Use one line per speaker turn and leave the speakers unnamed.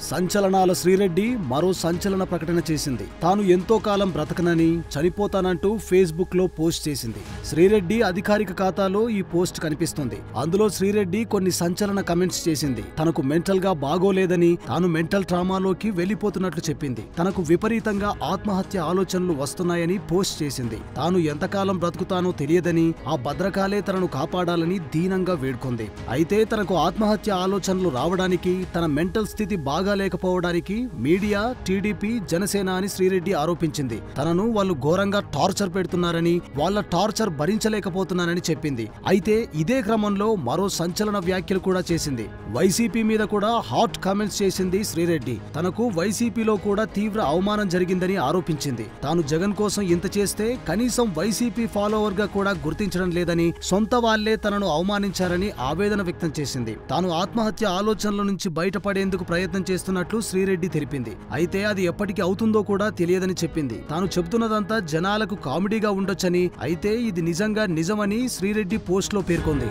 సంచలనాల శ్రీరెడ్డి మరో సంచలన ప్రకటన చేసింది. తాను ఎంతో కాలం బ్రతకనని, చనిపోతానంటూ ఫేస్బుక్ లో పోస్ట్ చేసింది. శ్రీరెడ్డి అధికారిక ఖాతాలో ఈ పోస్ట్ కనిపిస్తుంది. అందులో శ్రీరెడ్డి కొన్ని సంచలన కమెంట్స్ చేసింది. తనకు మెంటల్ గా బాగోలేదని, తాను మెంటల్ ట్రామాలోకి వెళ్లిపోతున్నట్లు చెప్పింది. తనకు విపరీతంగా ఆత్మహత్య ఆలోచనలు వస్తున్నాయని పోస్ట్ చేసింది. తాను ఎంతకాలం బ్రతుకుతానో తెలియదని, ఆ భద్రకాలే తనను కాపాడాలని దీనంగా వేడుకుంది. అయితే తనకు ఆత్మహత్య ఆలోచనలు రావడానికి, తన మెంటల్ స్థితి బాగాలేకపోవడానికి మీడియా, టీడీపీ, జనసేన అని శ్రీరెడ్డి ఆరోపించింది. తనను వాళ్ళు ఘోరంగా టార్చర్ పెడుతున్నారని, వాళ్ళ టార్చర్ భరించలేకపోతున్నానని చెప్పింది. అయితే ఇదే క్రమంలో మరో సంచలన వ్యాఖ్యలు కూడా చేసింది. వైసీపీ మీద కూడా హాట్ కామెంట్స్ చేసింది శ్రీరెడ్డి. తనకు వైసీపీలో కూడా తీవ్ర అవమానం జరిగిందని ఆరోపించింది. తాను జగన్ కోసం ఇంత చేస్తే కనీసం వైసీపీ ఫాలోవర్ గా కూడా గుర్తించడం లేదని, సొంత వాళ్లే తనను అవమానించారని ఆవేదన వ్యక్తం చేసింది. తాను ఆత్మహత్య ఆలోచనల నుంచి బయటపడేందుకు ప్రయత్నం చేస్తున్నట్లు శ్రీరెడ్డి తెలిపింది. అయితే అది ఎప్పటికి అవుతుందో కూడా తెలియదని చెప్పింది. తాను చెబుతున్నదంతా జనాలకు కామెడీగా ఉండొచ్చని, అయితే ఇది నిజంగా నిజమని శ్రీరెడ్డి పోస్ట్లో పేర్కొంది.